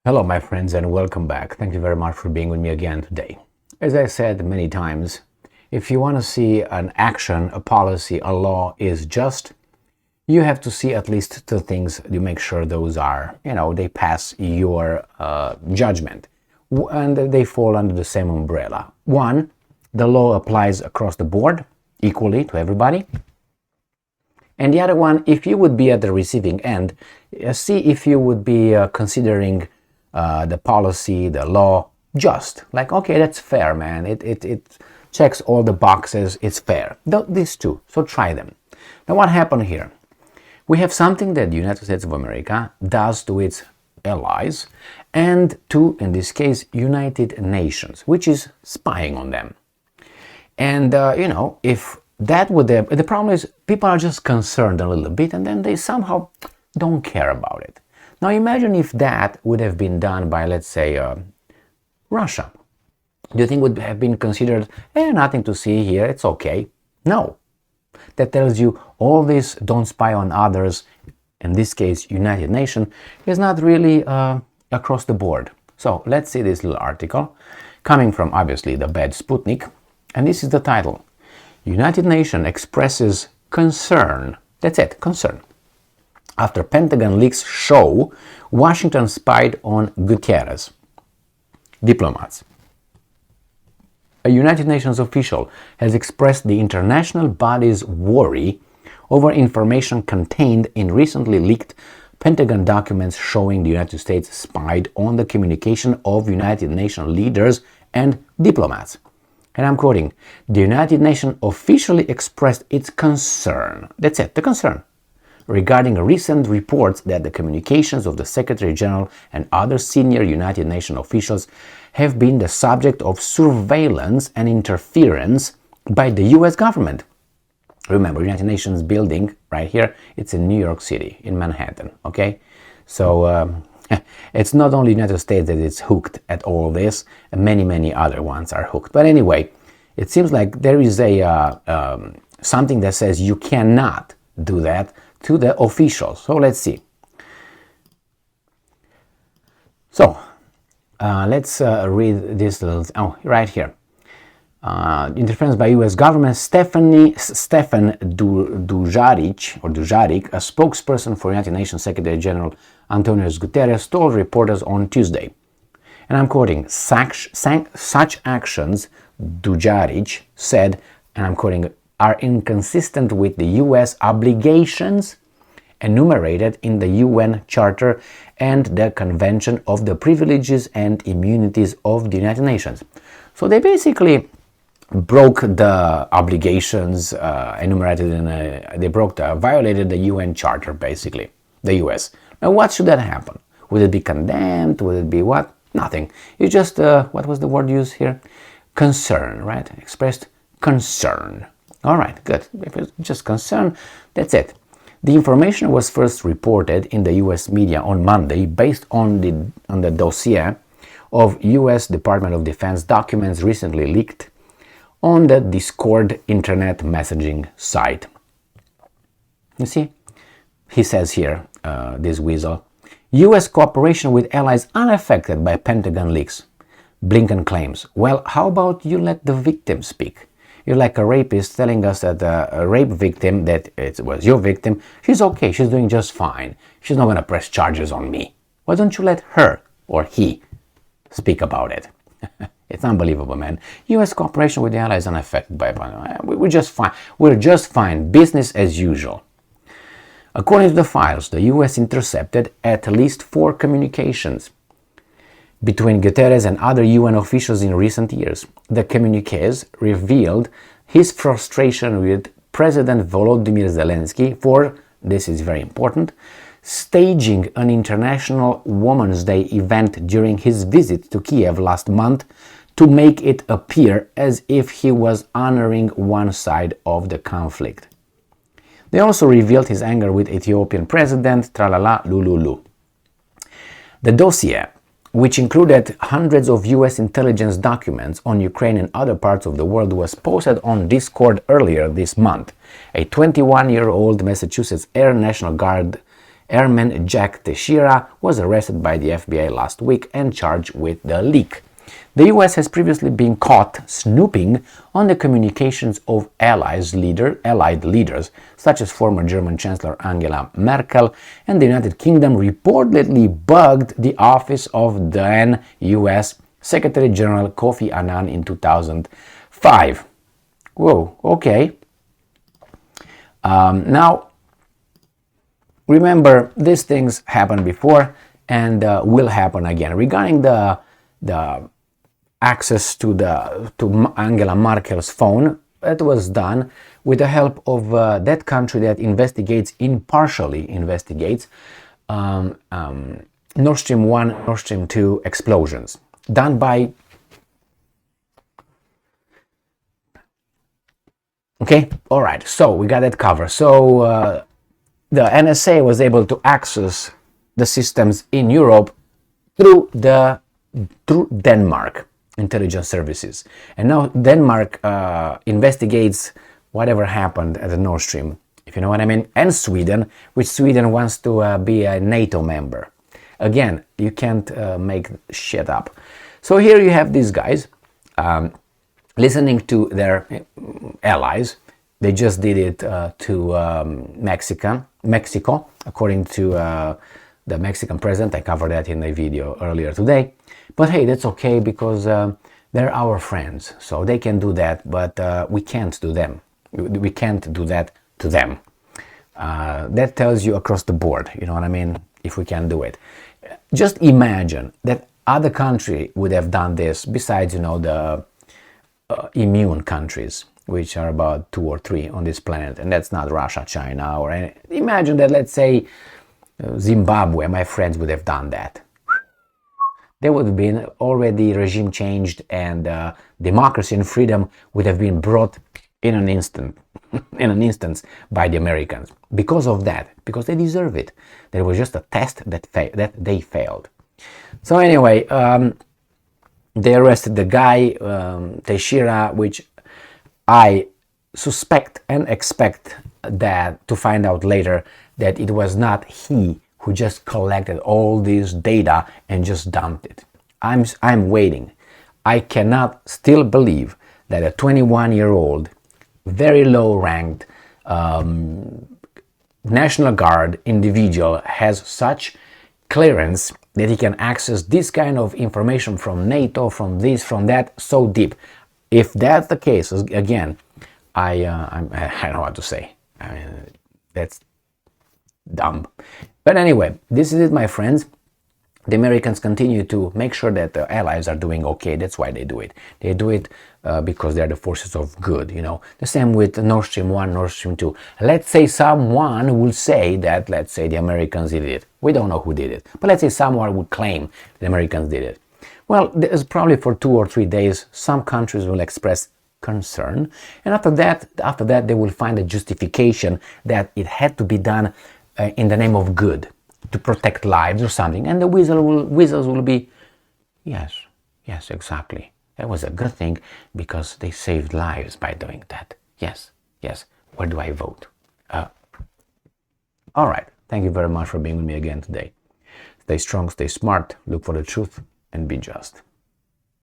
Hello, my friends, and welcome back. Thank you very much for being with me again today. As I said many times, if you want to see an action, a policy, a law is just, you have to see at least two things to make sure those are, they pass your judgment and they fall under the same umbrella. One, the law applies across the board equally to everybody. And the other one, if you would be at the receiving end, see if you would be considering the policy, the law, just like, okay, that's fair, man. It checks all the boxes. It's fair. These two. So try them. Now, what happened here? We have something that the United States of America does to its allies and to, in this case, United Nations, which is spying on them. And, if that would have, the problem is people are just concerned a little bit and then they somehow don't care about it. Now imagine if that would have been done by, let's say, Russia. Do you think would have been considered, nothing to see here, it's okay? No. That tells you all this don't spy on others, in this case United Nations, is not really across the board. So let's see this little article, coming from obviously the bad Sputnik, and this is the title. United Nations expresses concern. That's it, concern. After Pentagon leaks show Washington spied on Guterres. Diplomats. A United Nations official has expressed the international body's worry over information contained in recently leaked Pentagon documents showing the United States spied on the communication of United Nations leaders and diplomats. And I'm quoting, the United Nations officially expressed its concern. That's it, the concern. Regarding recent reports that the communications of the Secretary General and other senior United Nations officials have been the subject of surveillance and interference by the US government. Remember, United Nations building right here, it's in New York City, in Manhattan, okay? So it's not only the United States that is hooked at all this, and many other ones are hooked. But anyway, it seems like there is a something that says you cannot do that to the officials. So let's see. So let's read this little, right here. Interference by U.S. government. Stefan Dujarric, a spokesperson for United Nations Secretary General Antonio Guterres, told reporters on Tuesday, and I'm quoting, such actions, Dujarric said, and I'm quoting, are inconsistent with the U.S. obligations enumerated in the UN Charter and the Convention of the Privileges and Immunities of the United Nations. So they basically broke the obligations enumerated in violated the UN Charter, basically, the US. Now, what should that happen? Would it be condemned? Would it be what? Nothing. It's just, what was the word used here? Concern, right? Expressed concern. All right, good. If it's just concern, that's it. The information was first reported in the US media on Monday based on the dossier of US Department of Defense documents recently leaked on the Discord internet messaging site. You see, he says here, this weasel, US cooperation with allies unaffected by Pentagon leaks. Blinken claims, well, how about you let the victim speak? You're like a rapist telling us that a rape victim, that it was your victim, she's okay, she's doing just fine. She's not going to press charges on me. Why don't you let her or he speak about it? It's unbelievable, man. U.S. cooperation with the allies unaffected by we're just fine. We're just fine. Business as usual. According to the files, the U.S. intercepted at least 4 communications between Guterres and other UN officials in recent years. The communiques revealed his frustration with President Volodymyr Zelensky for, this is very important, staging an International Women's Day event during his visit to Kiev last month to make it appear as if he was honoring one side of the conflict. They also revealed his anger with Ethiopian President Tralala Lululu. The dossier, which included hundreds of US intelligence documents on Ukraine and other parts of the world, was posted on Discord earlier this month. A 21-year-old Massachusetts Air National Guard Airman Jack Teixeira was arrested by the FBI last week and charged with the leak. The US has previously been caught snooping on the communications of allied leaders, such as former German Chancellor Angela Merkel, and the United Kingdom reportedly bugged the office of then US Secretary General Kofi Annan in 2005. Whoa, okay. Now, remember, these things happened before and will happen again. Regarding the access to Angela Merkel's phone, that was done with the help of that country that impartially investigates Nord Stream 1, Nord Stream 2 explosions, done by. Okay, all right. So we got that covered. So the NSA was able to access the systems in Europe through Denmark intelligence services, and now Denmark investigates whatever happened at the Nord Stream, if you know what I mean, and Sweden, which Sweden wants to be a NATO member. Again, you can't make shit up. So here you have these guys listening to their allies. They just did it to Mexico, according to the Mexican president. I covered that in a video earlier today. But hey, that's okay, because they're our friends, so they can do that, but we can't do them. We can't do that to them. That tells you across the board, you know what I mean, if we can do it. Just imagine that other country would have done this, besides, you know, the immune countries, which are about 2 or 3 on this planet, and that's not Russia, China, or any. Imagine that, let's say, Zimbabwe, my friends, would have done that. There would have been already regime changed, and democracy and freedom would have been brought in an instant, by the Americans. Because of that, because they deserve it. There was just a test that they failed. So anyway, they arrested the guy, Teixeira, which I suspect and expect that to find out later that it was not he who just collected all this data and just dumped it. I'm waiting. I cannot still believe that a 21-year-old, very low-ranked National Guard individual has such clearance that he can access this kind of information from NATO, from this, from that, so deep. If that's the case, again, I don't know what to say. I mean, that's dumb. But anyway, this is it, my friends. The Americans continue to make sure that the allies are doing okay. That's why they do it. They do it because they're the forces of good, you know. The same with Nord Stream 1, Nord Stream 2. Let's say someone will say that, let's say the Americans did it. We don't know who did it. But let's say someone would claim the Americans did it. Well, there's probably for 2 or 3 days, some countries will express concern. And after that, they will find a justification that it had to be done in the name of good, to protect lives or something, and the whistles will be, yes, exactly. That was a good thing because they saved lives by doing that. Yes. Where do I vote? All right. Thank you very much for being with me again today. Stay strong, stay smart, look for the truth, and be just.